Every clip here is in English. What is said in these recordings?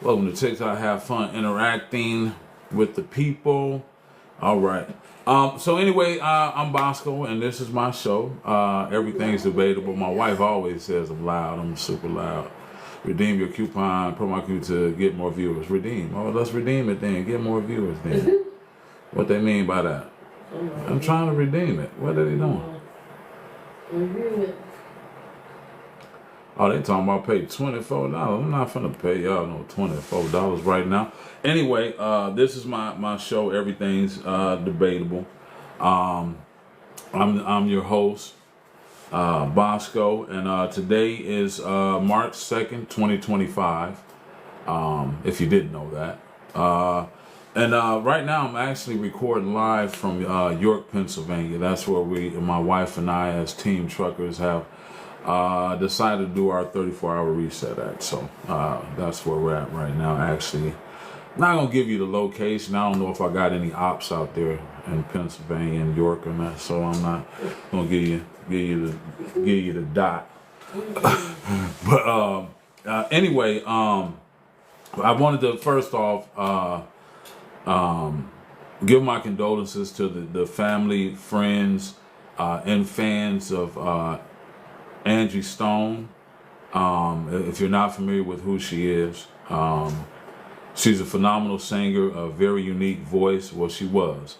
Welcome to TikTok. Have fun interacting with the people. All right. So anyway, I'm Bosco, and this is my show. Everything's debatable. My wife always says I'm loud. I'm super loud. Redeem your coupon, promo code to get more viewers. Redeem. Oh, let's redeem it then. Get more viewers then. What they mean by that? I'm trying to redeem it. What are they doing? Oh, they talking about pay $24. I'm not finna pay y'all no $24 right now. Anyway, this is my show. Everything's debatable. I'm your host, Bosco, and today is March 2nd, 2025. If you didn't know that. And right now I'm actually recording live from York, Pennsylvania. That's where my wife and I, as team truckers, have decided to do our 34-hour reset at. So that's where we're at right now. Actually, I'm not gonna give you the location. I don't know if I got any ops out there in Pennsylvania and York or not, so I'm not gonna give you the dot. But anyway, I wanted to first off give my condolences to the family, friends, and fans of Angie Stone. If you're not familiar with who she is, she's a phenomenal singer, a very unique voice. Well, she was.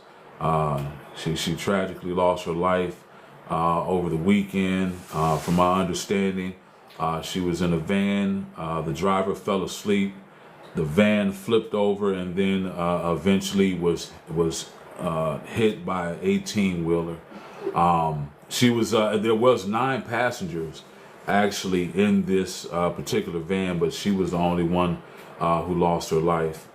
She tragically lost her life over the weekend. From my understanding, she was in a van. The driver fell asleep. The van flipped over and then eventually was hit by an 18-wheeler. She was. There was 9 passengers actually in this particular van, but she was the only one who lost her life.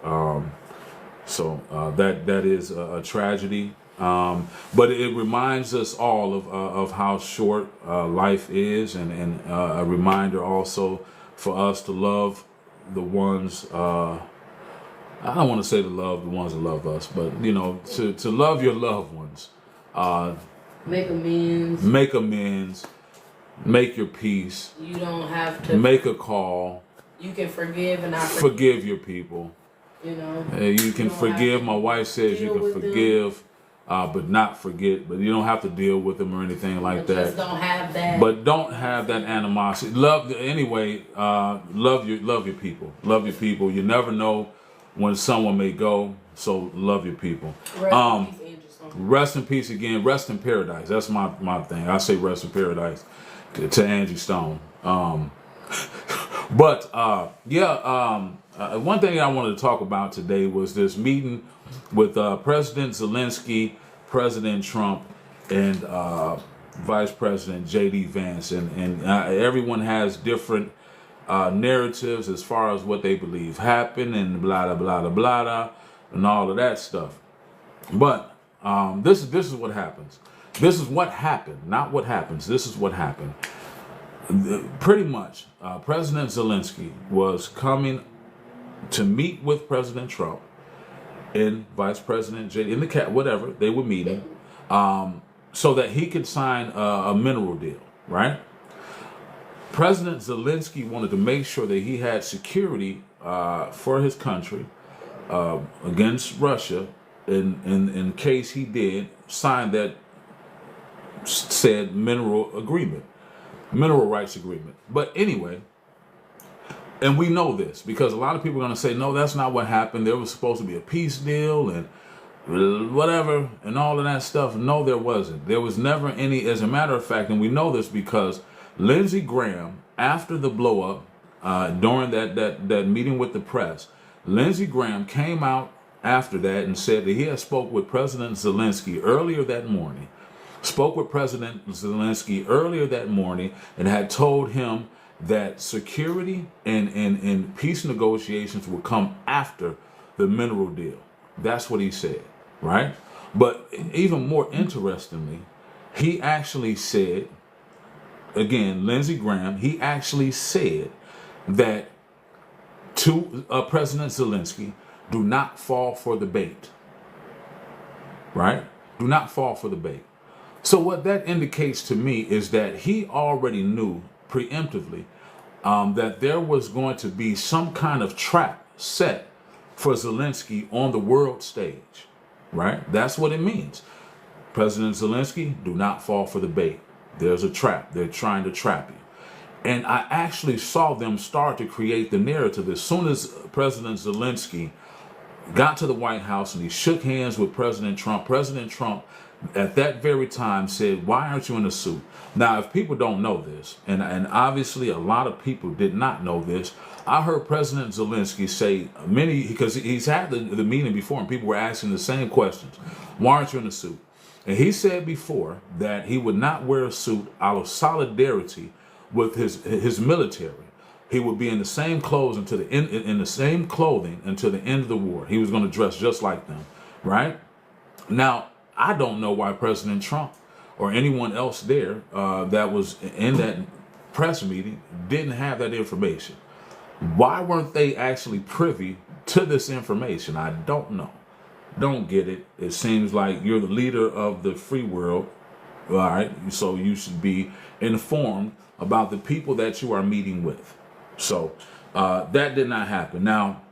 So that is a tragedy. But it reminds us all of how short life is, and a reminder also for us to love the ones. I don't want to say to love the ones that love us, but to love your loved ones. Make amends. Make amends. Make your peace. You don't have to make a call. You can forgive and not forgive your people. You can forgive. My wife says you can forgive, but not forget. But you don't have to deal with them or anything like that. Just don't have that. But don't have that animosity. Love anyway. Love your people. Love your people. You never know when someone may go. So love your people. Rest in peace again. Rest in paradise. That's my thing. I say rest in paradise to Angie Stone. But one thing I wanted to talk about today was this meeting with President Zelensky, President Trump, and Vice President J.D. Vance. And everyone has different narratives as far as what they believe happened and blah, blah, blah, blah, blah, and all of that stuff. But this is what happens. This is what happened, not what happens. This is what happened. Pretty much, President Zelensky was coming to meet with President Trump and Vice President J. in the whatever they were meeting, so that he could sign a mineral deal. Right? President Zelensky wanted to make sure that he had security for his country against Russia. In case he did sign that said mineral rights agreement. But anyway, and we know this because a lot of people are going to say, no, that's not what happened. There was supposed to be a peace deal and whatever and all of that stuff. No, there wasn't. There was never any. As a matter of fact, and we know this because Lindsey Graham, after the blow up during that meeting with the press, Lindsey Graham came out after that and said that he had spoke with President Zelensky earlier that morning, and had told him that security and peace negotiations would come after the mineral deal. That's what he said, right? But even more interestingly, he actually said, again, Lindsey Graham, he actually said that to President Zelensky, do not fall for the bait. Right? Do not fall for the bait. So what that indicates to me is that he already knew preemptively that there was going to be some kind of trap set for Zelensky on the world stage, right? That's what it means. President Zelensky, do not fall for the bait. There's a trap. They're trying to trap you. And I actually saw them start to create the narrative as soon as President Zelensky got to the White House and he shook hands with President Trump. President Trump, at that very time, said, "Why aren't you in a suit?" Now, if people don't know this, and obviously a lot of people did not know this, I heard President Zelensky say because he's had the meeting before and people were asking the same questions. Why aren't you in a suit? And he said before that he would not wear a suit out of solidarity with his military. He would be in the same clothes until the end, in the same clothing until the end of the war. He was going to dress just like them, right? Now, I don't know why President Trump or anyone else there that was in that press meeting didn't have that information. Why weren't they actually privy to this information? I don't know. Don't get it. It seems like you're the leader of the free world, all right? So you should be informed about the people that you are meeting with. So that did not happen. Now,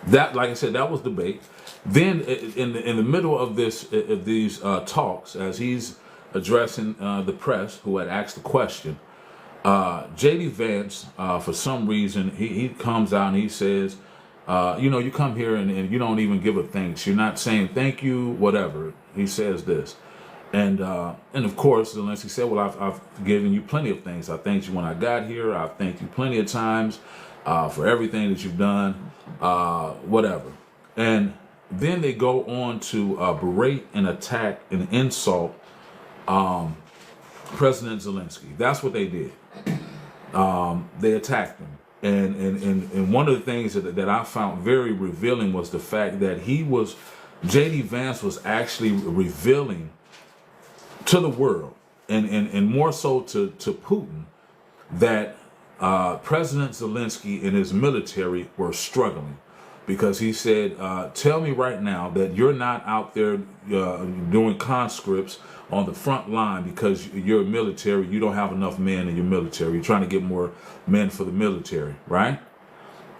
that, like I said, that was debate. Then in the middle of these talks, as he's addressing the press who had asked the question, J.D. Vance, for some reason, he comes out and he says, you come here and you don't even give a thanks. You're not saying thank you, whatever. He says this. And of course, Zelensky said, well, I've given you plenty of things. I thanked you when I got here. I've thanked you plenty of times for everything that you've done, whatever. And then they go on to berate and attack and insult President Zelensky. That's what they did. They attacked him. And one of the things that I found very revealing was the fact that J.D. Vance was actually revealing to the world and more so to Putin that President Zelensky and his military were struggling, because he said, tell me right now that you're not out there doing conscripts on the front line because you're military. You don't have enough men in your military. You're trying to get more men for the military, right?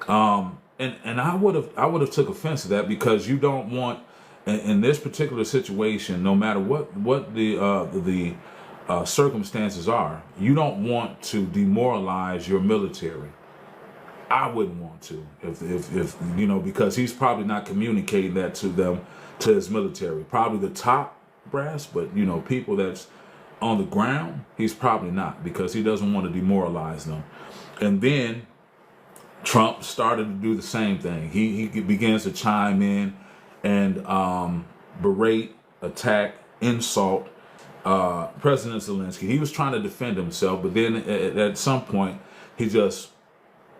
And I would have took offense to that, because you don't want, in this particular situation, no matter what the circumstances are, you don't want to demoralize your military. I wouldn't want to, if because he's probably not communicating that to his military. Probably the top brass, but people that's on the ground, he's probably not, because he doesn't want to demoralize them. And then Trump started to do the same thing. He begins to chime in and berate, attack, insult President Zelensky. He was trying to defend himself, but then at some point he just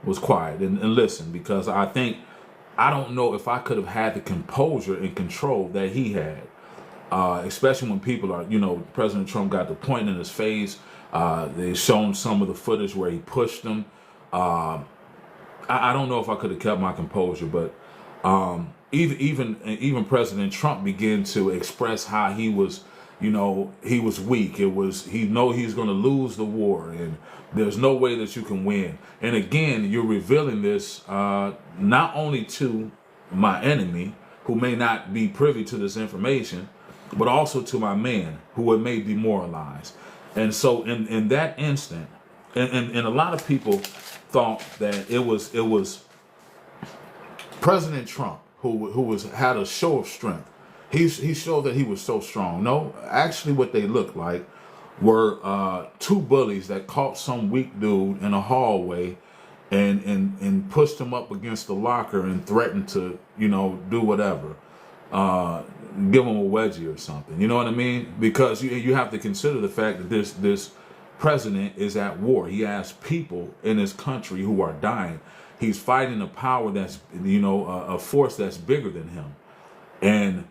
was quiet and listened, because I don't know if I could have had the composure and control that he had, especially when people are, President Trump got the point in his face. They shown some of the footage where he pushed him. I don't know if I could have kept my composure, but even President Trump began to express how he was, he was weak. He he's going to lose the war, and there's no way that you can win. And again, you're revealing this not only to my enemy, who may not be privy to this information, but also to my man, who it may demoralize. And so in that instant, and a lot of people thought that it was President Trump who had a show of strength. He showed that he was so strong. No, actually what they looked like were two bullies that caught some weak dude in a hallway and pushed him up against the locker and threatened to, do whatever. Give him a wedgie or something. You know what I mean? Because you have to consider the fact that this president is at war. He has people in his country who are dying. He's fighting a power that's, a force that's bigger than him. And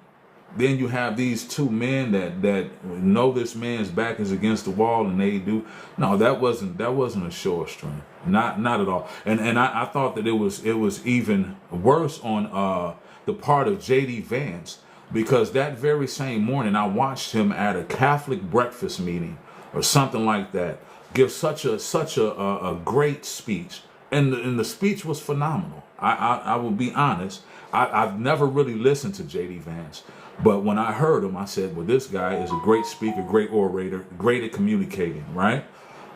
then you have these two men that know this man's back is against the wall, and they do. No, that wasn't a show of strength. Not at all. And I thought that it was even worse on the part of J.D. Vance, because that very same morning I watched him at a Catholic breakfast meeting or something like that give such a great speech and the speech was phenomenal. I will be honest. I've never really listened to J.D. Vance, but when I heard him, I said, well, this guy is a great speaker, great orator, great at communicating, right?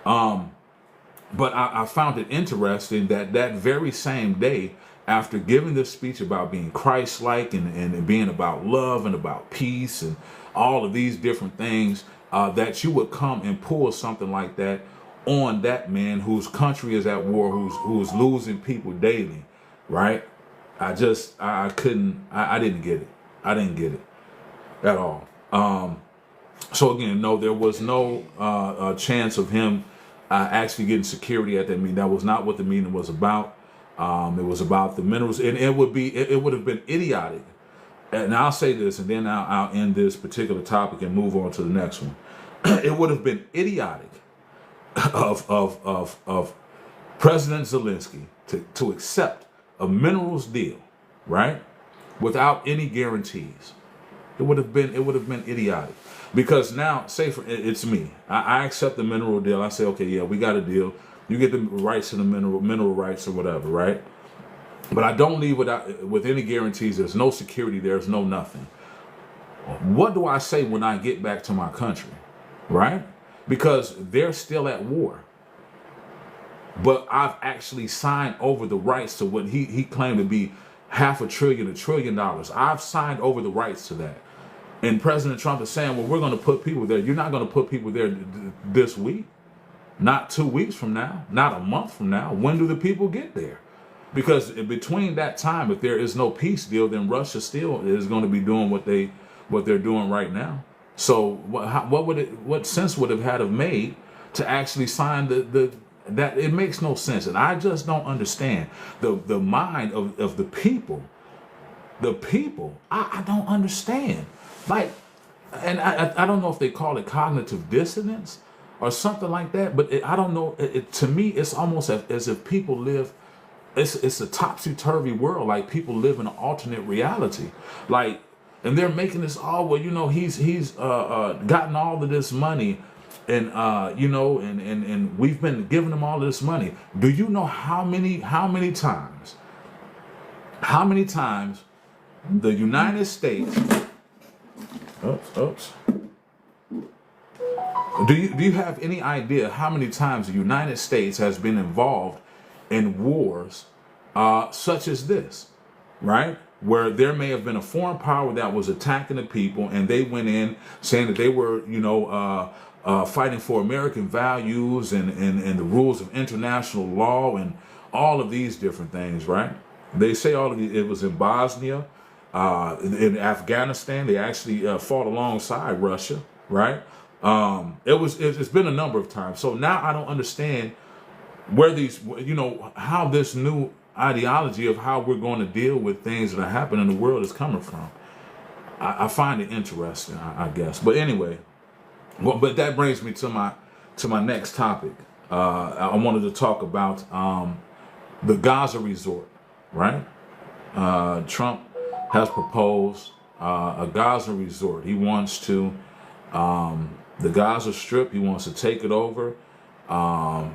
But I found it interesting that very same day, after giving this speech about being Christ-like and being about love and about peace and all of these different things, that you would come and pull something like that on that man whose country is at war, who's losing people daily, right? I didn't get it. I didn't get it at all. So again, no, there was no chance of him actually getting security at that meeting. That was not what the meeting was about. It was about the minerals, and it would have been idiotic. And I'll say this, and then I'll end this particular topic and move on to the next one. It would have been idiotic of President Zelensky to accept a minerals deal, right, without any guarantees. It would have been idiotic, because now, say for it's me, I accept the mineral deal. I say, okay, yeah, we got a deal. You get the rights to the mineral rights or whatever, right? But I don't leave with any guarantees. There's no security. There's no nothing. What do I say when I get back to my country, right? Because they're still at war. But I've actually signed over the rights to what he claimed to be $500 billion, $1 trillion. I've signed over the rights to that. And President Trump is saying, well, we're going to put people there. You're not going to put people there this week, not 2 weeks from now, not a month from now. When do the people get there? Because between that time, if there is no peace deal, then Russia still is going to be doing what they're doing right now. So what sense would have had of made to actually sign that? It makes no sense, and I just don't understand the mind of the people. The people, I don't understand. Like, and I don't know if they call it cognitive dissonance or something like that, but I don't know. To me, it's almost as if people live. It's a topsy-turvy world. Like, people live in an alternate reality. Like, and they're making this all, well, he's gotten all of this money, and and we've been giving him all of this money. Do you know how many times the United States? Oops. Do you have any idea how many times the United States has been involved in wars such as this, right? Where there may have been a foreign power that was attacking the people, and they went in saying that they were, fighting for American values and the rules of international law and all of these different things, right? They say all of it was in Bosnia, in Afghanistan. They actually fought alongside Russia, right? It's been a number of times. So now I don't understand where these, how this new ideology of how we're going to deal with things that are happening in the world is coming from. I find it interesting, I guess. But anyway, but that brings me to my next topic. I wanted to talk about the Gaza resort, right? Trump has proposed a Gaza resort. He wants to, the Gaza Strip, he wants to take it over,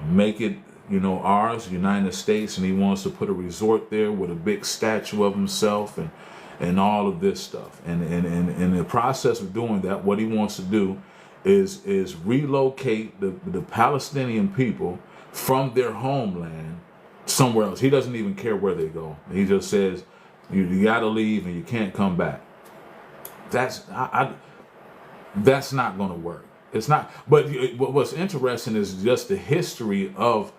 make it, ours, United States, and he wants to put a resort there with a big statue of himself and all of this stuff. And in the process of doing that, what he wants to do is relocate the Palestinian people from their homeland somewhere else. He doesn't even care where they go. He just says, you got to leave and you can't come back. That's not going to work. It's not. But what's interesting is just the history of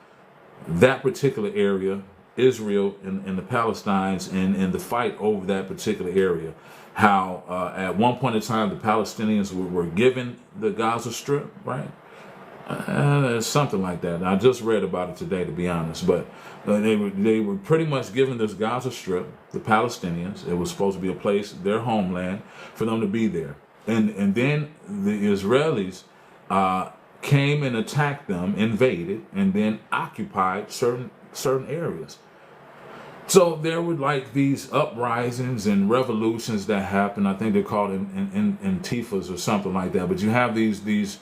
that particular area, Israel and the Palestinians, and the fight over that particular area. How at one point in time the Palestinians were given the Gaza Strip, right? Something like that. I just read about it today, to be honest. But they were pretty much given this Gaza Strip, the Palestinians. It was supposed to be a place, their homeland, for them to be there. And then the Israelis came and attacked them, invaded, and then occupied certain areas. So there were like these uprisings and revolutions that happened. I think they're called Antifas or something like that. But you have these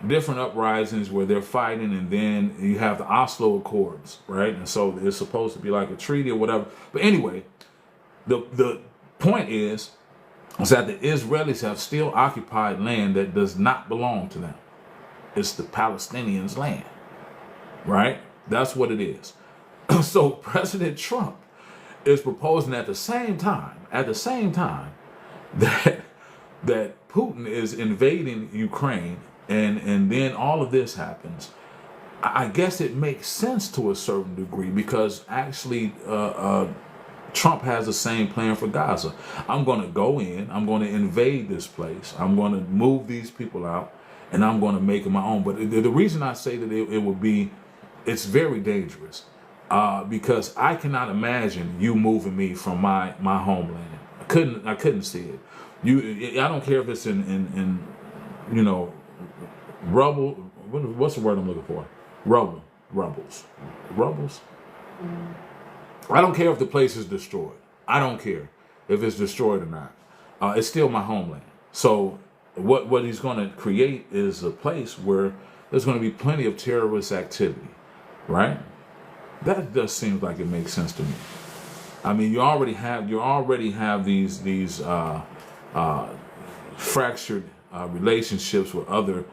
different uprisings where they're fighting, and then you have the Oslo Accords, right? And so it's supposed to be like a treaty or whatever. But anyway, the point is that the Israelis have still occupied land that does not belong to them. It's the Palestinians' land, right? That's what it is. So President Trump is proposing at the same time that Putin is invading Ukraine, and then all of this happens. I guess it makes sense to a certain degree, because actually Trump has the same plan for Gaza. I'm going to go in, I'm going to invade this place, I'm going to move these people out, and I'm going to make it my own. But the reason I say that it would be, it's very dangerous, because I cannot imagine you moving me from my homeland. I couldn't see it. I don't care if it's in you know, rubble. What's the word I'm looking for? Rebels. I don't care if the place is destroyed. I don't care if it's destroyed or not. It's still my homeland. So what he's going to create is a place where there's going to be plenty of terrorist activity, right? That just seems like it makes sense to me. I mean, you already have these fractured relationships with other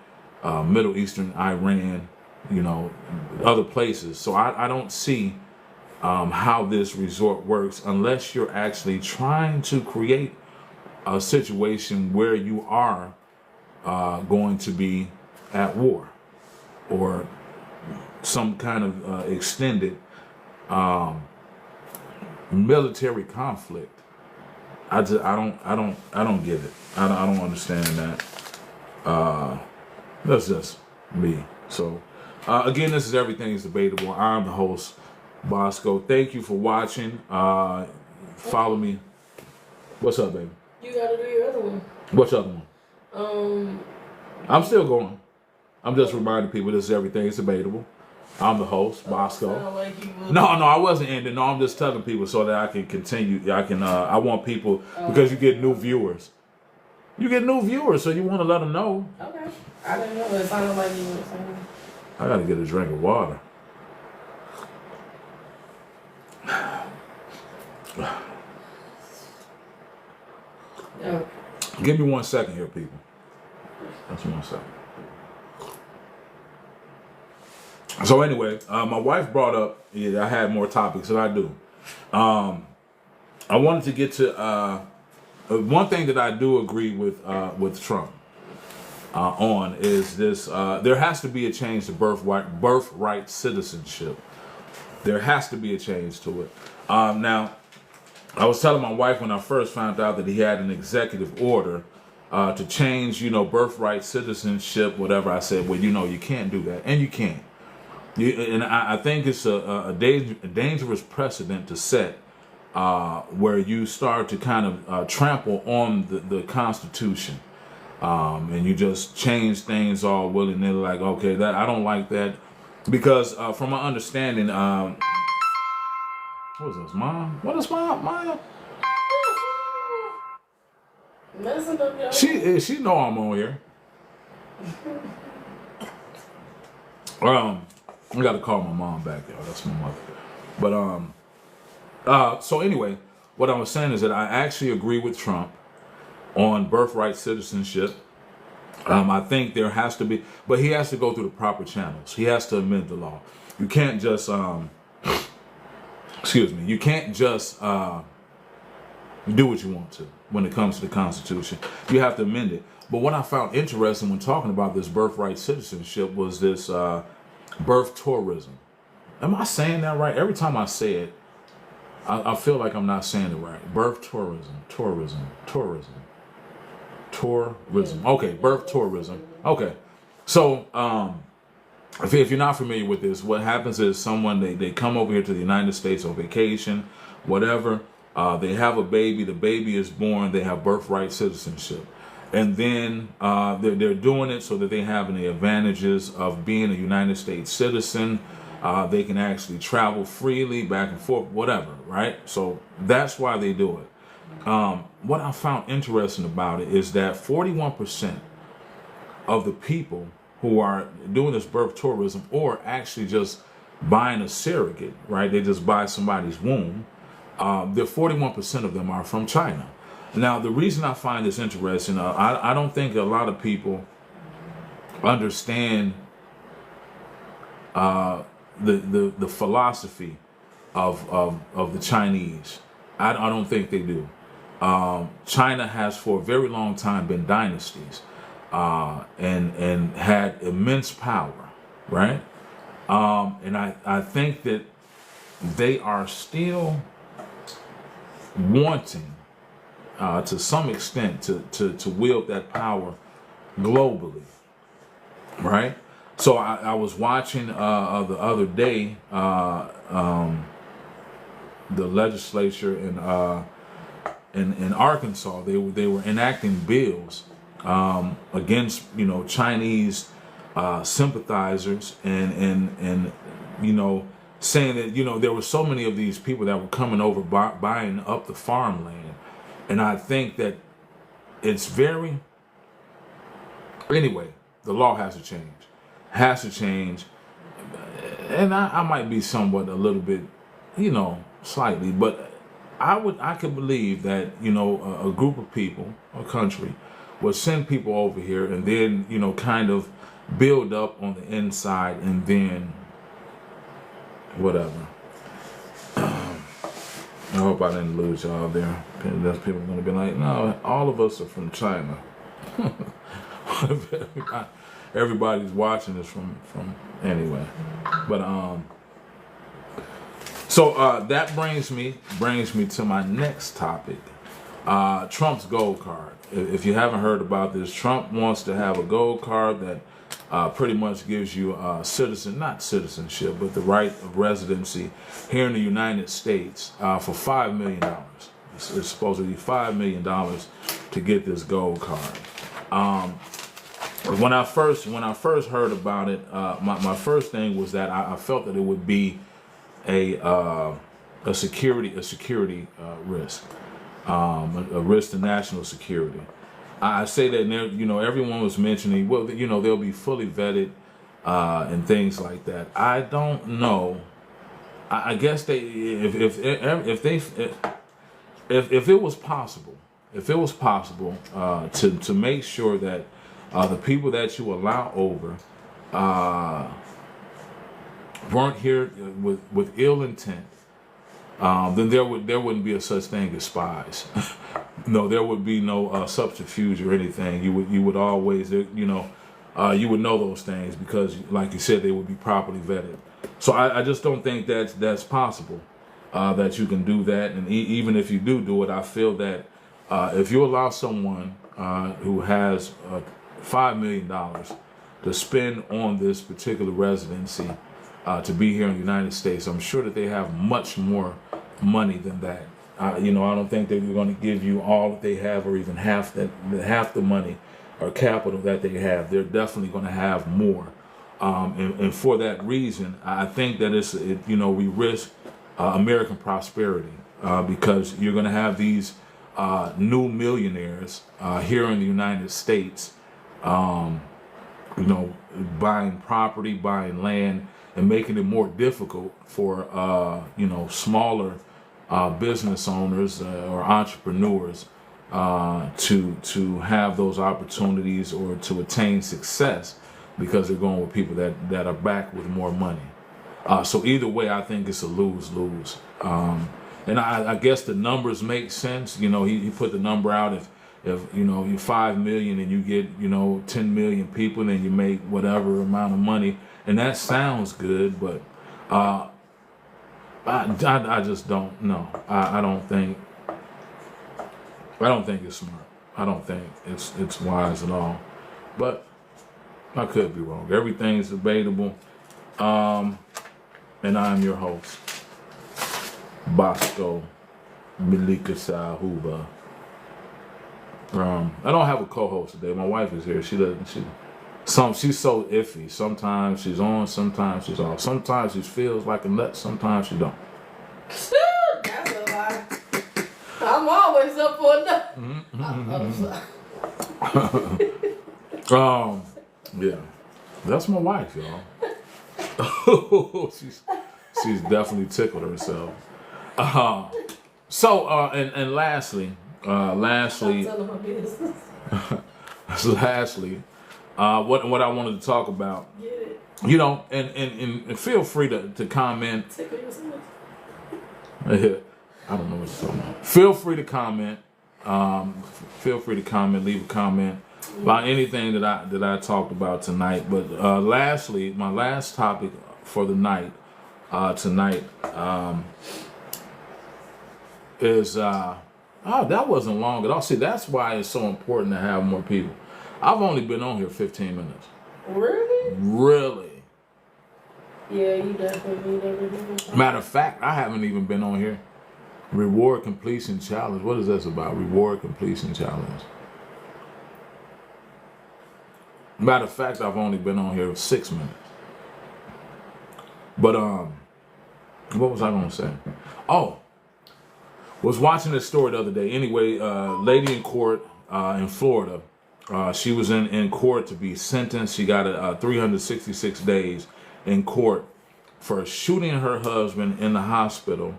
Middle Eastern, Iran, you know, other places. So I don't see how this resort works unless you're actually trying to create a situation where you are going to be at war, or some kind of extended military conflict. I don't get it. I don't understand that. That's just me. So again, this is Everything is Debatable. I'm the host, Bosco. Thank you for watching. Follow me. What's up, baby? You gotta do your other one. What's the other one? I'm still going. I'm just reminding people this is Everything is Debatable. I'm the host, Bosco. Like No, I wasn't ending. No, I'm just telling people so that I can continue. I want people, because you get new viewers. You get new viewers, so you want to let them know. Okay. I didn't know. It sounded like you were saying. I got to get a drink of water. Yeah. Give me 1 second here, people. That's 1 second. So anyway, my wife brought up, I had more topics than I do. I wanted to get to one thing that I do agree with Trump on is this: there has to be a change to birthright citizenship. There has to be a change to it. Now, I was telling my wife when I first found out that he had an executive order to change, birthright citizenship, whatever. I said, well, you can't do that, and you can't. And I think it's a dangerous precedent to set, where you start to kind of trample on the Constitution, and you just change things all willy-nilly, like, okay, that I don't like that, because from my understanding, what is this, Mom? What is Maya? She know I'm on here. I got to call my mom back, y'all. That's my mother. But so anyway, what I was saying is that I actually agree with Trump on birthright citizenship. I think there has to be, but he has to go through the proper channels. He has to amend the law. You can't just, you can't just do what you want to when it comes to the Constitution. You have to amend it. But what I found interesting when talking about this birthright citizenship was this birth tourism. Am I saying that right? Every time I say it, I feel like I'm not saying it right. Birth tourism. Okay, birth tourism. Okay. So, if you're not familiar with this, what happens is someone, they come over here to the United States on vacation, whatever. They have a baby. The baby is born. They have birthright citizenship. And then they're doing it so that they have the advantages of being a United States citizen. They can actually travel freely back and forth, whatever, right? So that's why they do it. What I found interesting about it is that 41% of the people who are doing this birth tourism or actually just buying a surrogate, right? They just buy somebody's womb. 41% of them are from China. Now, the reason I find this interesting, I don't think a lot of people understand the philosophy of the Chinese. I don't think they do. China has for a very long time been dynasties and had immense power, right? And I think that they are still wanting, to some extent, to wield that power globally, right? So I was watching the other day the legislature in Arkansas. They were enacting bills against Chinese sympathizers and saying that there were so many of these people that were coming over buying up the farmland, and I think that it's very anyway. The law has to change, and I might be somewhat a little bit, slightly, but I could believe that a group of people, a country, would send people over here and then kind of build up on the inside and then whatever. I hope I didn't lose y'all there. There's people going to be like, no, all of us are from China. Everybody's watching this from anyway. But so that brings me to my next topic. Trump's gold card. If you haven't heard about this, Trump wants to have a gold card that pretty much gives you not citizenship, but the right of residency here in the United States for $5 million. It's supposed to be $5 million to get this gold card. When I first heard about it, my first thing was that I felt that it would be a security risk, a risk to national security. I say that everyone was mentioning, well, they'll be fully vetted and things like that. I don't know. I guess if it was possible, to make sure that the people that you allow over weren't here with ill intent, then there wouldn't be a such thing as spies. No, there would be no subterfuge or anything. You would always you would know those things because, like you said, they would be properly vetted. So I just don't think that's possible, that you can do that. And even if you do it, I feel that if you allow someone who has $5 million to spend on this particular residency to be here in the United States, I'm sure that they have much more money than that. I don't think they're going to give you all that they have, or even half the money or capital that they have. They're definitely going to have more, and for that reason, I think that we risk American prosperity because you're going to have these new millionaires here in the United States, buying property, buying land, and making it more difficult for smaller business owners or entrepreneurs to have those opportunities or to attain success because they're going with people that are back with more money. So either way, I think it's a lose-lose. And I guess the numbers make sense. He put the number out. If you're 5 million and you get 10 million people, then you make whatever amount of money, and that sounds good, but I just don't know. I don't think it's smart. I don't think it's wise at all. But I could be wrong. Everything's debatable. And I'm your host, Bosco Milika Sahuba. I don't have a co-host today. My wife is here. She's so iffy. Sometimes she's on, sometimes she's off. Sometimes she feels like a nut, sometimes she don't. That's a lie. I'm always up for a nut. Yeah. That's my wife, y'all. she's definitely tickled herself. And lastly, I'm telling my business. lastly, what I wanted to talk about, Get it. you know, and feel free to comment. Tickle yourself. I don't know what you're talking about. Feel free to comment. Feel free to comment. Leave a comment about anything that I talked about tonight. But lastly, my last topic for the night tonight is that wasn't long at all. See, that's why it's so important to have more people. I've only been on here 15 minutes. Really? Really? Yeah, you definitely need everything. Matter of fact, I haven't even been on here. Reward completion challenge. What is this about? Reward completion challenge. Matter of fact, I've only been on here 6 minutes. But what was I gonna say? Oh, was watching this story the other day. Anyway, lady in court in Florida. She was in court to be sentenced. She got 366 days in court for shooting her husband in the hospital.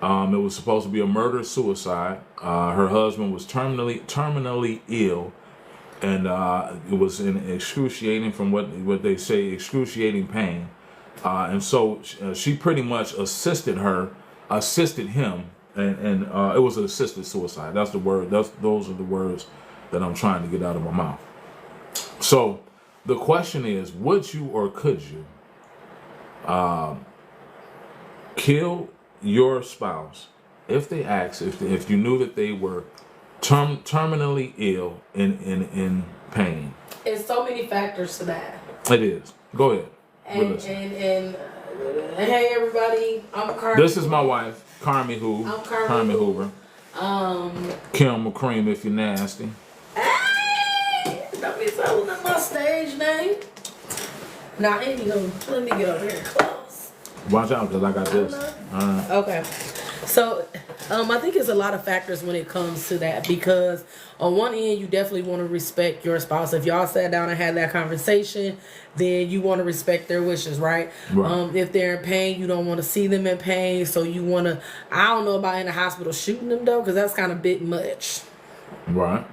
It was supposed to be a murder-suicide. Her husband was terminally ill, and it was in excruciating, from what they say, excruciating pain. And so she pretty much assisted him, and it was an assisted suicide. That's the word. Those are the words that I'm trying to get out of my mouth. So the question is, would you or could you kill your spouse if they asked, if you knew that they were terminally ill in pain? There's so many factors to that. It is. Go ahead. And hey everybody, I'm Carmen. This is my wife, Carmen Hoover. I'm Carmen Hoover. Kim McCream, if you're nasty. Hey, don't be telling them my stage name. Now, anywho, let me get over here close. Watch out, because I got this. Okay. So, I think it's a lot of factors when it comes to that, because on one end, you definitely want to respect your spouse. If y'all sat down and had that conversation, then you want to respect their wishes, right? If they're in pain, you don't want to see them in pain, so you want to, I don't know about in the hospital shooting them, though, because that's kind of a bit much. Right.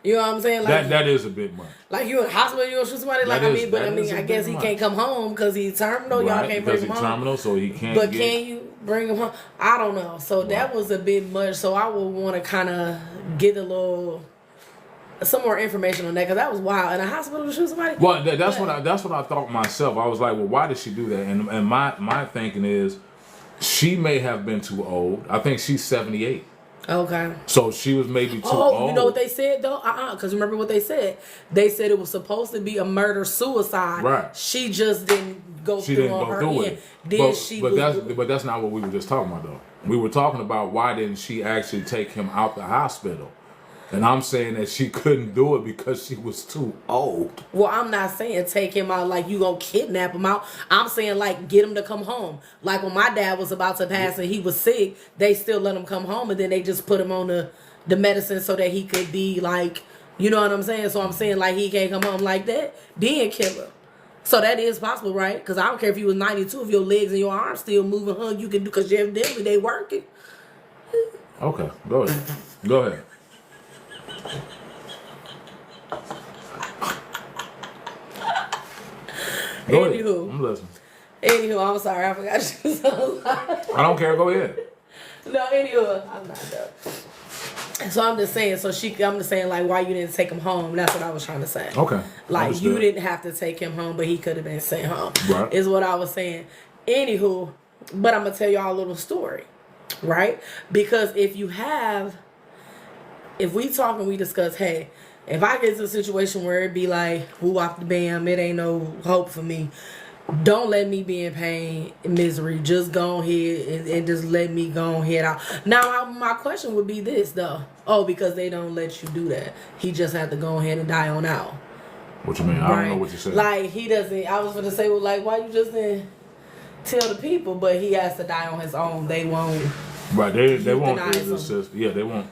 You know what I'm saying? Like, that is a bit much. Like, you in the hospital, you gonna shoot somebody? Like, I guess he can't come home because he's terminal. Right, y'all can't bring him home. Because he's terminal, so he can't. But can you bring him home? I don't know. So that was a bit much. So I would want to kind of get some more information on that, because that was wild. In a hospital to shoot somebody? Well, that's what I thought myself. I was like, well, why did she do that? And my thinking is, she may have been too old. I think she's 78. Okay. So she was maybe too old. Oh, you know what they said though? Because remember what they said? They said it was supposed to be a murder-suicide. Right. She just didn't go through on her end. But that's not what we were just talking about though. We were talking about why didn't she actually take him out the hospital? And I'm saying that she couldn't do it because she was too old. Well, I'm not saying take him out like you gonna kidnap him out. I'm saying like get him to come home. Like when my dad was about to pass and he was sick, they still let him come home, and then they just put him on the medicine so that he could be like, you know what I'm saying? So I'm saying like he can't come home like that, then kill him. So that is possible, right? Because I don't care if you was 92, if your legs and your arms still moving, you can do, because evidently they working. Okay, go ahead. Go ahead. Anywho, I'm listening. Anywho, I'm sorry, I forgot you was on live. I don't care. Go ahead. No, anywho, I'm not done. So I'm just saying. I'm just saying, like, why you didn't take him home? That's what I was trying to say. Okay. Like, understood. You didn't have to take him home, but he could have been sent home. Right. Is what I was saying. Anywho, but I'm gonna tell y'all a little story, right? Because if we talk and we discuss, hey, if I get to a situation where it be like, woo off the bam, it ain't no hope for me, don't let me be in pain and misery. Just go ahead and just let me go ahead out. Now, my question would be this, though. Oh, because they don't let you do that. He just had to go ahead and die on out. What you mean? I don't know what you said. Like, he doesn't, I was going to say, well, like, why you just didn't tell the people? But he has to die on his own. They won't. Right, they won't assist. Yeah, they won't.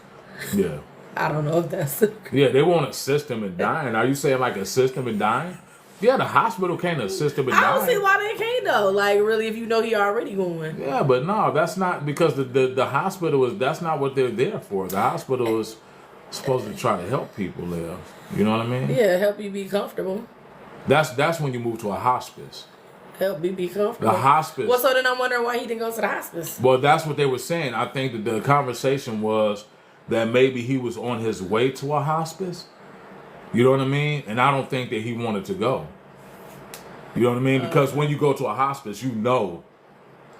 Yeah. I don't know if that's... Yeah, they won't assist him in dying. Are you saying like assist him in dying? Yeah, the hospital can't assist him in I don't see dying. why they can't though. Like really, if you know he already going. Yeah, but no, that's not because the hospital is that's not what they're there for. The hospital is supposed to try to help people live. You know what I mean? Yeah, help you be comfortable. That's when you move to a hospice. Help me be comfortable. The hospice. Well, so then I'm wondering why he didn't go to the hospice. Well, that's what they were saying. I think that the conversation was that maybe he was on his way to a hospice. You know what I mean? And I don't think that he wanted to go. You know what I mean? Because when you go to a hospice, you know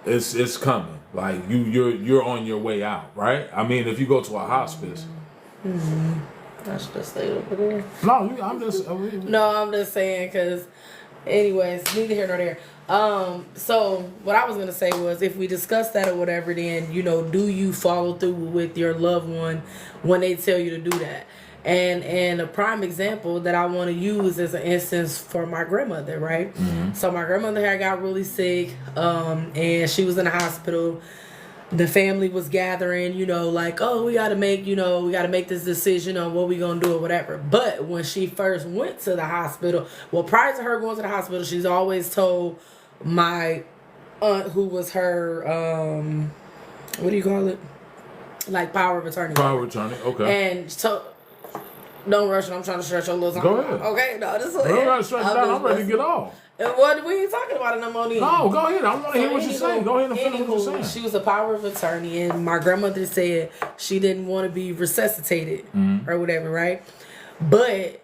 it's coming. Like you're on your way out, right? I mean, if you go to a hospice. I should have stayed over there. No, I'm just. No, I'm just saying because, anyways, neither here nor there. So what I was gonna say was, if we discuss that or whatever, then do you follow through with your loved one when they tell you to do that? And a prime example that I want to use as an instance for my grandmother, right? Mm-hmm. So my grandmother had got really sick, and she was in the hospital. The family was gathering, like, oh, we gotta make this decision on what we gonna do or whatever. But when she first went to the hospital, well, prior to her going to the hospital, she's always told my aunt, who was her, what do you call it? Like power of attorney. Power of attorney, okay. And so, don't rush it. I'm trying to stretch your little. Go ahead. Okay, no, this is. I'm not stretching out. I'm ready to get off. And what we ain't talking about in the morning. No, go ahead. I want to hear what you're saying. Go ahead and finish what you're saying. She was a power of attorney, and my grandmother said she didn't want to be resuscitated or whatever, right? But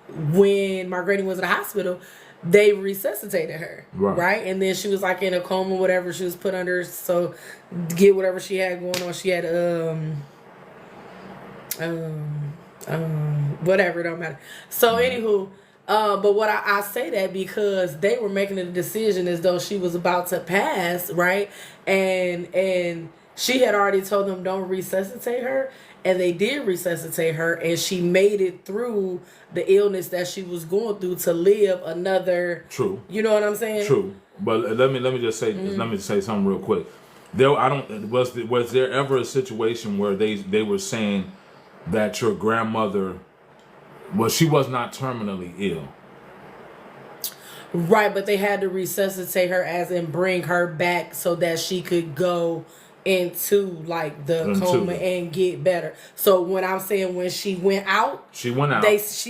when my granny was in the hospital, they resuscitated her, right? And then she was like in a coma, whatever. She was put under, so to get whatever she had going on. She had whatever, it don't matter. So anywho. But what I say that because they were making a decision as though she was about to pass, right? And she had already told them don't resuscitate her, and they did resuscitate her, and she made it through the illness that she was going through to live another. True. You know what I'm saying? True. But let me just say let me say something real quick. Was there ever a situation where they were saying that your grandmother? Well, she was not terminally ill. Right, but they had to resuscitate her as in bring her back so that she could go into like the coma and get better. So when I'm saying when she went out, she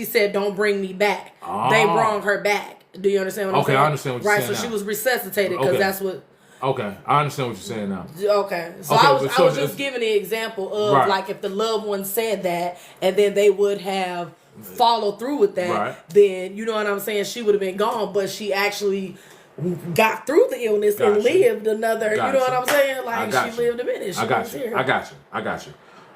said don't bring me back. They brought her back. Do you understand what I'm saying? Okay, I understand what you're saying. Right, so she was resuscitated because that's what. Okay, I understand what you're saying now. Okay, so I was just giving the example of like if the loved one said that and then they would have follow through with that, then you know what I'm saying, she would have been gone, but she actually got through the illness and lived another, you know what I'm saying, like she lived a minute. I got you.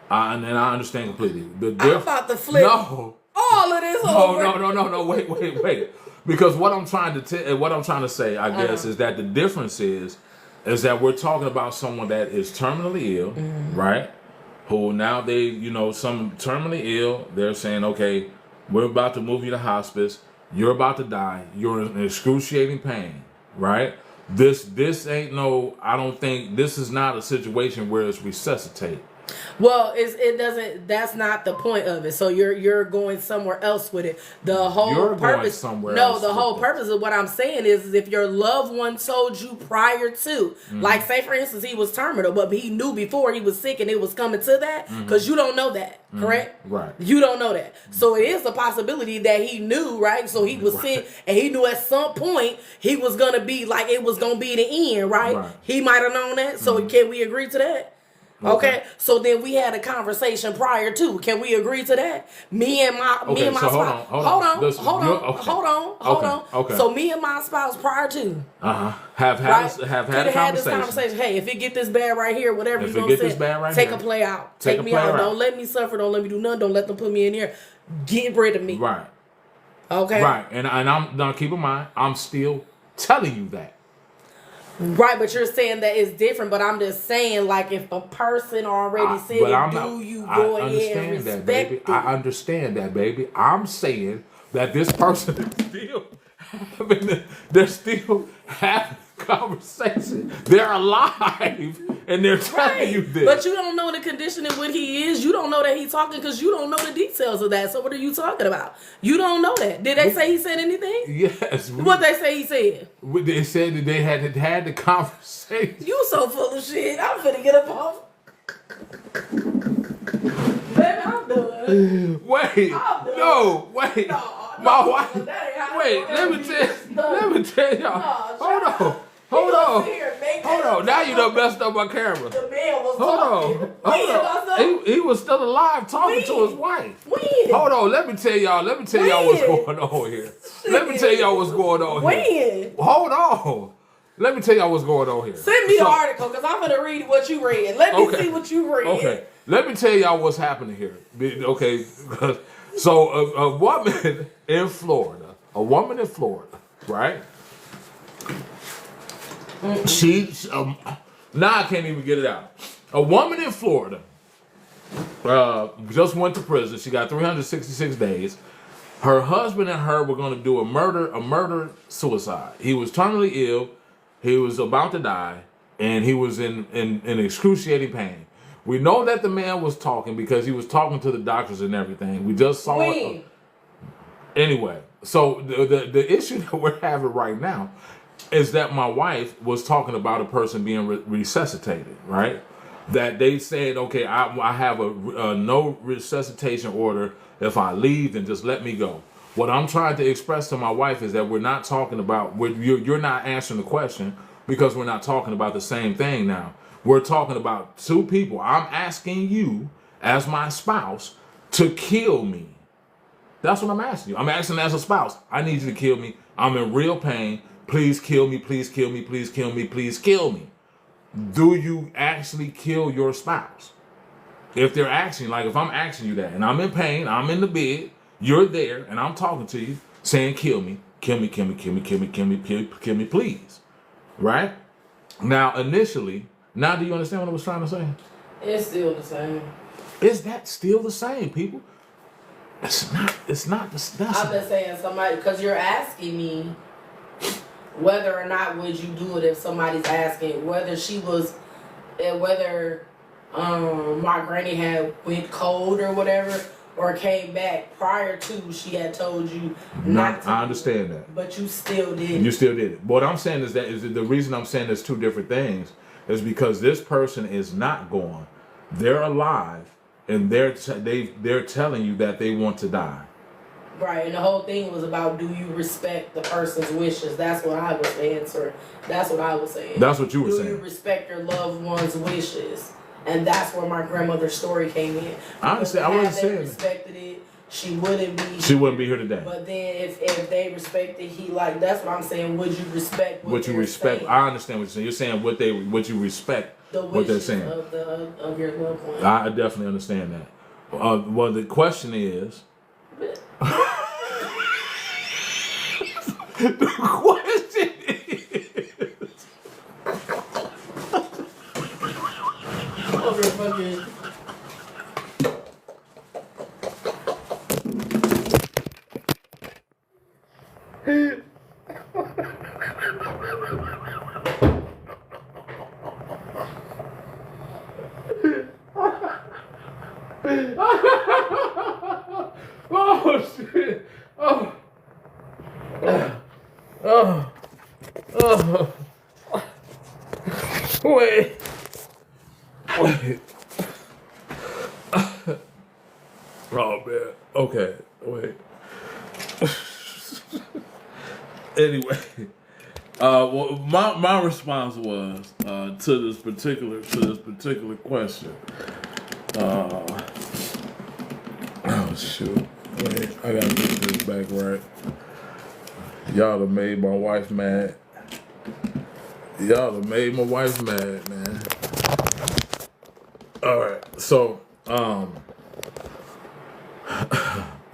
And I understand completely. I'm about to flip all of this over. No, wait. Because what I'm trying to say, I guess, is that the difference is that we're talking about someone that is terminally ill, right? Who now some terminally ill, they're saying, okay, we're about to move you to hospice. You're about to die. You're in excruciating pain, right? This ain't I don't think this is not a situation where it's resuscitate. Well, it doesn't. That's not the point of it. So you're going somewhere else with it. The whole purpose. The whole purpose of what I'm saying is if your loved one told you prior to, like say for instance he was terminal, but he knew before he was sick and it was coming to that, because you don't know that, correct? Right. You don't know that. So it is a possibility that he knew, right? So he was sick and he knew at some point he was gonna be like it was gonna be the end, right? He might have known that. So can we agree to that? Okay, so then we had a conversation prior to. Can we agree to that? Me and my spouse. Hold on. Okay. So me and my spouse prior to have had a conversation. Hey, if it get this bad right here, whatever you gonna say, take a play out. Take me out. Don't let me suffer. Don't let me do nothing. Don't let them put me in here. Get rid of me. Right. Okay. Right. And I'm now keep in mind, I'm still telling you that. Right, but you're saying that it's different. But I'm just saying, like, if a person already said, you go ahead and respect it? I understand that, baby. I'm saying that this person is still having, they're still having conversation. They're alive, and they're telling you this. But you don't know the condition in what he is. You don't know that he's talking because you don't know the details of that. So what are you talking about? You don't know that. Did they say he said anything? Yes. What they say he said? They said that they had the conversation. You so full of shit. I'm finna get up off. Baby, I'm done. Wait. I'm done. No, wait. No, My wife. that ain't how Wait, it let me tell y'all. No, Hold on. Here, Hold on. Now you done messed up my camera. The man was Hold on. He was still alive talking to his wife. When? Hold on. Let me tell y'all what's going on here. Let me tell y'all what's going on here. When? Hold on. Let me tell y'all what's going on here. Send me the article because I'm going to read what you read. Let me see what you read. Okay. Let me tell y'all what's happening here. Okay. So a woman in Florida, right? Now I can't even get it out. A woman in Florida just went to prison. She got 366 days. Her husband and her were going to do a murder suicide. He was terminally ill. He was about to die, and he was in excruciating pain. We know that the man was talking because he was talking to the doctors and everything. We just saw it. Anyway, so the issue that we're having right now is that my wife was talking about a person being resuscitated, right? That they said, okay, I have a no resuscitation order. If I leave, then just let me go. What I'm trying to express to my wife is that we're not talking about, you're not answering the question because we're not talking about the same thing now. We're talking about two people. I'm asking you, as my spouse, to kill me. That's what I'm asking you. I'm asking as a spouse. I need you to kill me. I'm in real pain. Please kill me. Please kill me. Please kill me. Please kill me. Do you actually kill your spouse? If they're asking, like if I'm asking you that, and I'm in pain, I'm in the bed, you're there, and I'm talking to you, saying, kill me, kill me, kill me, kill me, kill me, kill me, kill me, please. Right? Now, initially, now do you understand what I was trying to say? It's still the same. Is that still the same, people? It's not the same. I'm just saying somebody, because you're asking me whether or not would you do it if somebody's asking whether she was, whether my granny had went cold or whatever, or came back prior to she had told you not to. I understand that. But you still did. You still did it. What I'm saying is the reason I'm saying there's two different things is because this person is not gone. They're alive, and they're telling you that they want to die. Right, and the whole thing was about, do you respect the person's wishes? That's what I was answering. That's what I was saying. That's what you were saying. Do you respect your loved one's wishes? And that's where my grandmother's story came in. I understand. I wasn't saying respected it. She wouldn't be. She wouldn't be here today. But then, if they respected, that's what I'm saying. Would you respect what you respect? I understand what you're saying. You're saying what you respect. The what they're saying of your loved one. I definitely understand that. Well, the question is. The question is. Oh shit! Oh. Wait. Oh man. Okay. Wait. Anyway, well, my response was to this particular question. Oh shoot! Wait, I gotta get this back right. Y'all have made my wife mad. Y'all have made my wife mad, man. All right, so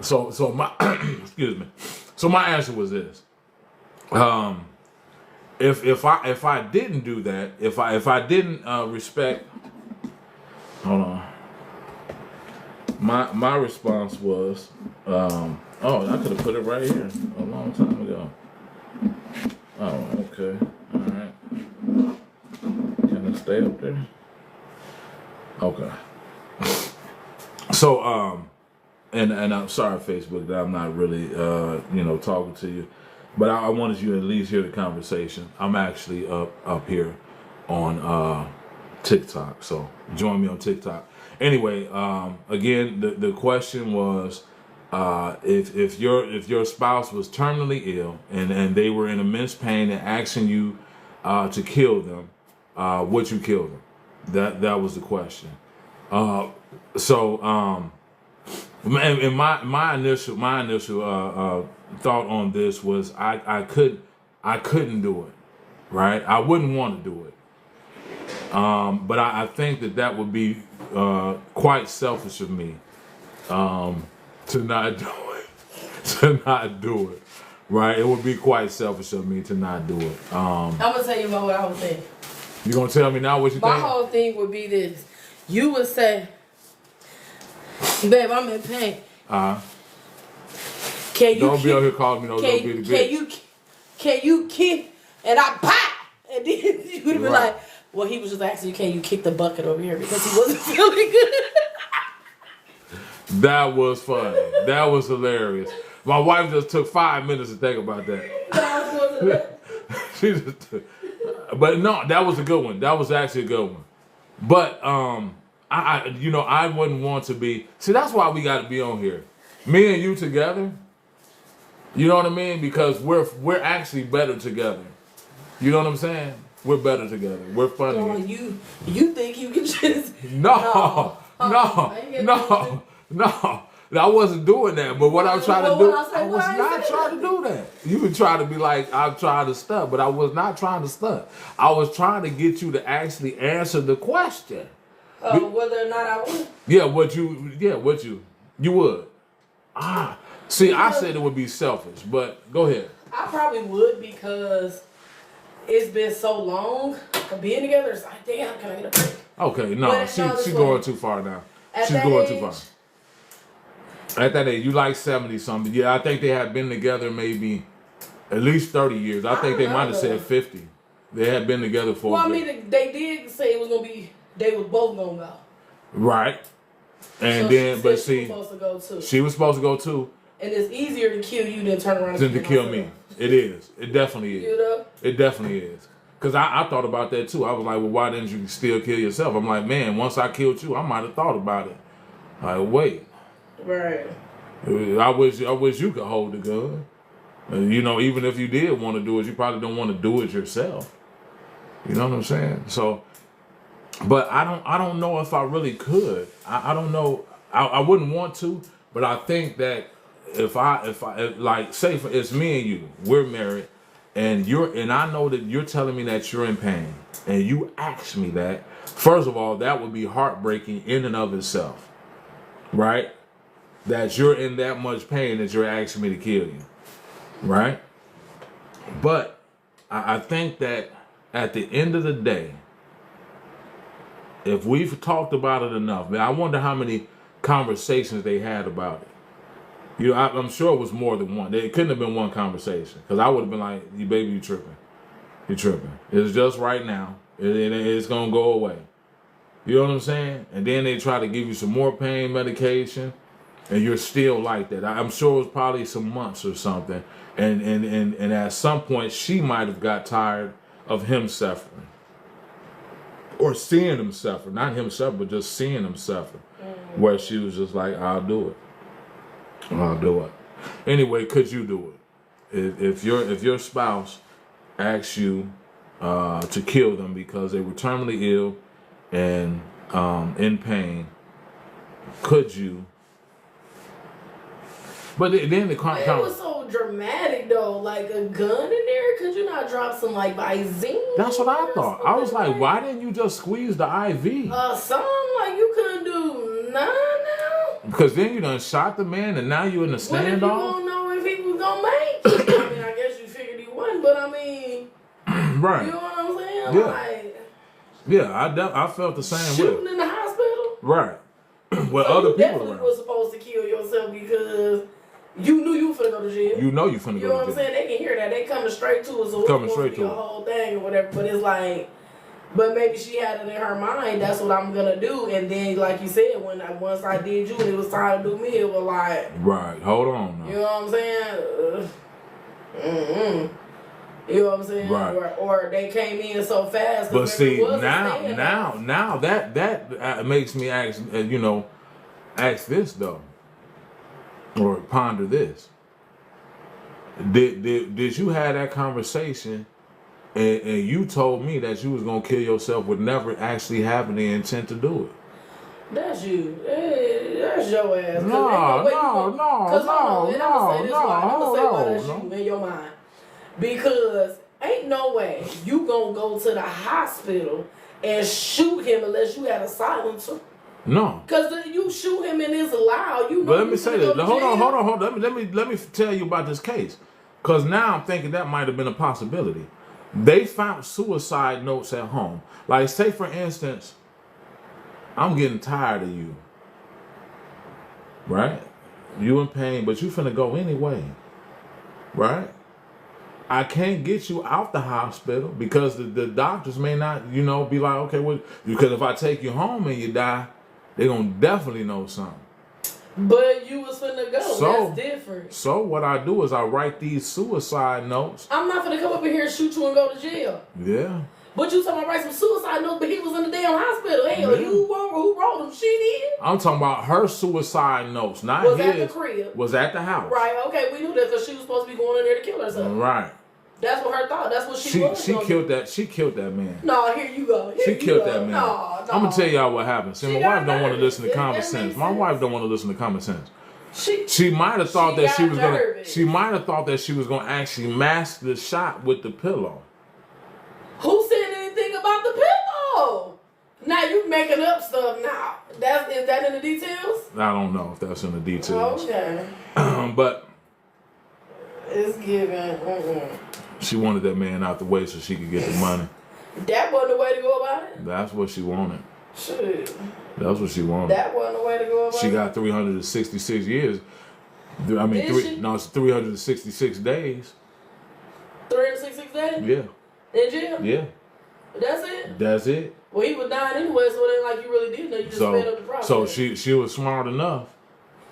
so my excuse me. So my answer was this. If I didn't do that, if I didn't respect, hold on. My response was, oh, I could have put it right here a long time ago. Oh, okay, all right. stay up there. Okay. So, and I'm sorry, Facebook, that I'm not really, talking to you, but I wanted you to at least hear the conversation. I'm actually up here on TikTok, so join me on TikTok. Anyway, again, the question was, if your spouse was terminally ill and they were in immense pain and asking you to kill them, would you kill them? That was the question. And my initial thought on this was I couldn't do it, right? I wouldn't want to do it. But I think that would be quite selfish of me to not do it. To not do it, right? It would be quite selfish of me to not do it. I'm gonna tell you about what I would think. You gonna tell me now what you think? My whole thing would be this: you would say, "Babe, I'm in pain. Can you don't be out here calling me no little bitty bitch. Can you kick?" And I pop, and then you would be like, "Well, he was just asking you, can you kick the bucket over here because he wasn't feeling good." That was funny. That was hilarious. My wife just took 5 minutes to think about that. She just took, but no, that was a good one. That was actually a good one. But I wouldn't want to be. See, that's why we got to be on here, me and you together. You know what I mean? Because we're actually better together. You know what I'm saying? We're better together. We're funny. Oh, you think you can just No. I wasn't doing that. But what I was trying to do, I was not trying to do that. You would try to be like, I'm trying to stunt, but I was not trying to stunt. I was trying to get you to actually answer the question. Whether or not I would? Yeah, you would. See, I said it would be selfish, but go ahead. I probably would because it's been so long of being together. It's like, damn, can I get a break? Okay, no, she's going too far now. She's going too far. At that age, you like 70 something. Yeah, I think they had been together maybe at least 30 years. I think they might have said 50. They had been together for. Well, I mean, they did say it was gonna be. They was both gonna go. Right. And so then, but see, she was supposed to go too. She was supposed to go too. And it's easier to kill you than turn around than to kill me. It is. It definitely is. You know? It definitely is. Because I thought about that too. I was like, well, why didn't you still kill yourself? I'm like, man, once I killed you, I might have thought about it. Like, wait. Right. I wish you could hold the gun. Even if you did want to do it, you probably don't want to do it yourself. You know what I'm saying? So, but I don't know if I really could. I don't know. I wouldn't want to, but I think that if like, say it's me and you, we're married, and I know that you're telling me that you're in pain, and you ask me that. First of all, that would be heartbreaking in and of itself, right? That you're in that much pain that you're asking me to kill you, right? But I think that at the end of the day, if we've talked about it enough, man, I wonder how many conversations they had about it. I'm sure it was more than one. It couldn't have been one conversation, because I would have been like, baby, you tripping. You're tripping. It's just right now. It's going to go away. You know what I'm saying? And then they try to give you some more pain medication, and you're still like that. I'm sure it was probably some months or something. And at some point, she might have got tired of him suffering. Or seeing him suffer. Not him suffer, but just seeing him suffer. Where she was just like, I'll do it. I'll do it. Anyway, could you do it? If your spouse asks you to kill them because they were terminally ill and in pain, could you? But then the comment. It was so dramatic though, like a gun in there. Could you not drop some like Visine? That's what I thought. I was like, why didn't you just squeeze the IV? Something like you couldn't do none now. Because then you done shot the man, and now you in the standoff. What if you don't know if he was gonna make it? I mean, I guess you figured he wouldn't, but I mean, right? You know what I'm saying? Yeah. Like, yeah, I felt the same way. Shooting in the hospital, right? Well, so other you people definitely around. was supposed to kill yourself because you knew you were finna go to jail. You know you finna go to jail. You know what I'm saying? They can hear that. They coming straight to us. So coming straight to the whole thing or whatever. But it's like, But maybe she had it in her mind, that's what I'm gonna do. And then, like you said, once I did you and it was time to do me, it was like, right. Hold on now. you know what I'm saying? You know what I'm saying? Right. Or they came in so fast. But see, now that makes me ask, ask this though, or ponder this. Did you have that conversation, and you told me that you was gonna kill yourself with never actually having the intent to do it? That's you. That's your ass. No. And I'm gonna say why that's you in your mind. Because ain't no way you gonna go to the hospital and shoot him unless you had a silencer. No. Because you shoot him and it's loud. You know. But let me say this. Hold on. Let me tell you about this case. Because now I'm thinking that might have been a possibility. They found suicide notes at home. Like, say for instance, I'm getting tired of you. Right? You in pain, but you finna go anyway. Right? I can't get you out the hospital because the doctors may not, be like, okay, well, because if I take you home and you die, they're going to definitely know something. But you was finna go. So, that's different. So what I do is I write these suicide notes. I'm not finna come up in here and shoot you and go to jail. Yeah. But you talking about write some suicide notes, but he was in the damn hospital. Hell, yeah. Who wrote them? She did. I'm talking about her suicide notes, not was his. Was at the crib. Was at the house. Right, okay, we knew that because she was supposed to be going in there to kill herself. Right. That's what her thought. That's what she was. She killed that. She killed that man. No, here you go. She killed that man. No. I'm gonna tell y'all what happened. See, my wife don't want to listen to common sense. My wife don't want to listen to common sense. She might have thought that she was gonna. She might have thought that she was gonna actually mask the shot with the pillow. Who said anything about the pillow? Now you making up stuff now. Is that in the details? I don't know if that's in the details. Okay. But it's given. She wanted that man out the way so she could get the money. That wasn't the way to go about it? That's what she wanted. Shit. That's what she wanted. That wasn't the way to go about it? She got 366 years. I mean, it's 366 days. 366 days? Yeah. In jail? Yeah. That's it? That's it. Well, he was dying anyway, so it ain't like you really did know. You just sped up the process. So she was smart enough.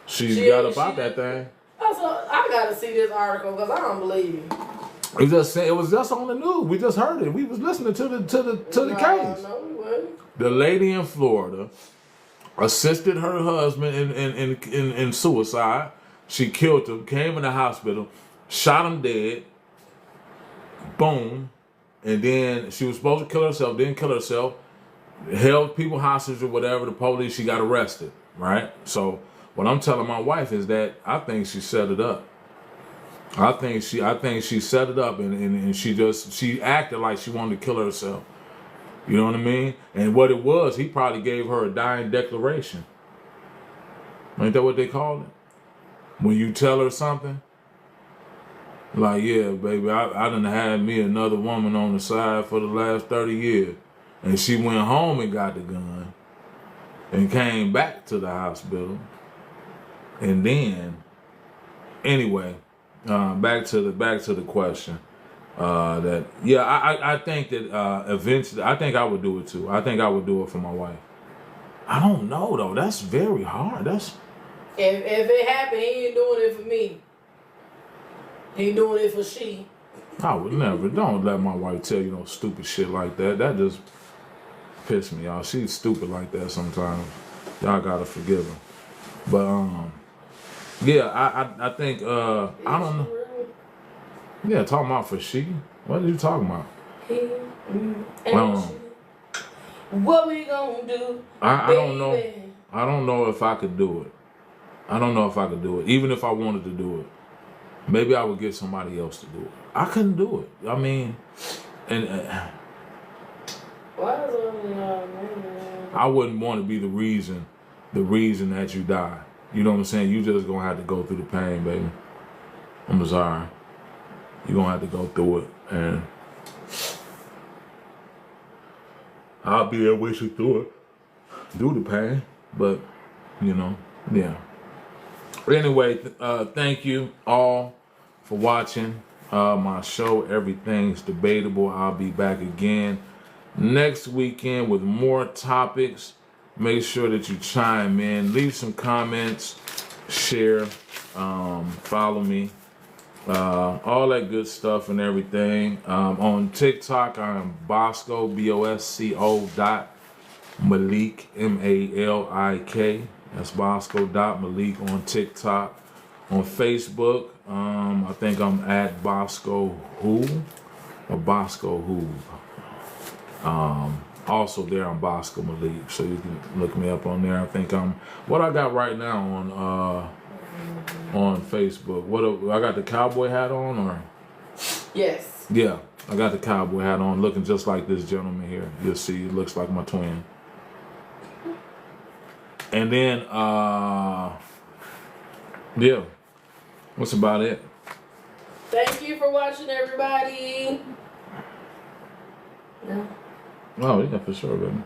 She got up out that thing. Also, I gotta see this article because I don't believe you. It was just on the news. We just heard it. We was listening to the case. No, we wasn't. The lady in Florida assisted her husband in suicide. She killed him, came in the hospital, shot him dead. Boom. And then she was supposed to kill herself, didn't kill herself, held people hostage or whatever, the police, she got arrested, right? So what I'm telling my wife is that I think she set it up. I think she set it up and she acted like she wanted to kill herself. You know what I mean? And what it was, he probably gave her a dying declaration. Ain't that what they call it? When you tell her something? Like, yeah, baby, I done had me another woman on the side for the last 30 years. And she went home and got the gun and came back to the hospital. And then, anyway, back to the question. I think that eventually, I think I would do it too. I think I would do it for my wife. I don't know though. That's very hard. If it happened, he ain't doing it for me. He doing it for she. I would never. Don't let my wife tell you no stupid shit like that. That just piss me off. She's stupid like that sometimes. Y'all gotta forgive her. But I think I don't know. Yeah, talking about for she. What are you talking about? He and she. What we gonna do? I don't know. I don't know if I could do it. I don't know if I could do it. Even if I wanted to do it. Maybe I would get somebody else to do it. I couldn't do it. I mean, and I wouldn't want to be the reason that you die. You know what I'm saying? You just gonna have to go through the pain, baby. I'm sorry. You're gonna have to go through it, and I'll be there with you through it, through the pain. But yeah. Anyway, thank you all for watching my show. Everything's Debatable. I'll be back again next weekend with more topics. Make sure that you chime in, leave some comments, share, follow me, all that good stuff and everything. On TikTok, I am Bosco, Bosco Malik, Malik. That's Bosco.Malik on TikTok. On Facebook, I think I'm at Bosco Who or Bosco Who. Also there on Bosco Malik, so you can look me up on there. I think I'm what I got right now on Facebook. I got the cowboy hat on, or Yes. yeah, I got the cowboy hat on, looking just like this gentleman here. You'll see, it looks like my twin. And then yeah, that's about it. Thank you for watching, everybody. No. Oh yeah, for sure, baby.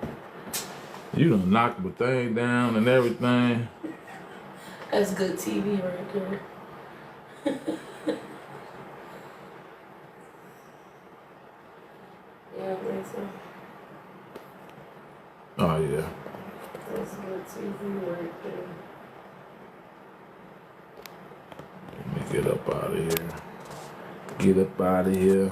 You done knocked the thing down and everything. That's good TV right there. Yeah, I think so. Oh yeah. That's good TV right there. Let me get up out of here. Get up out of here.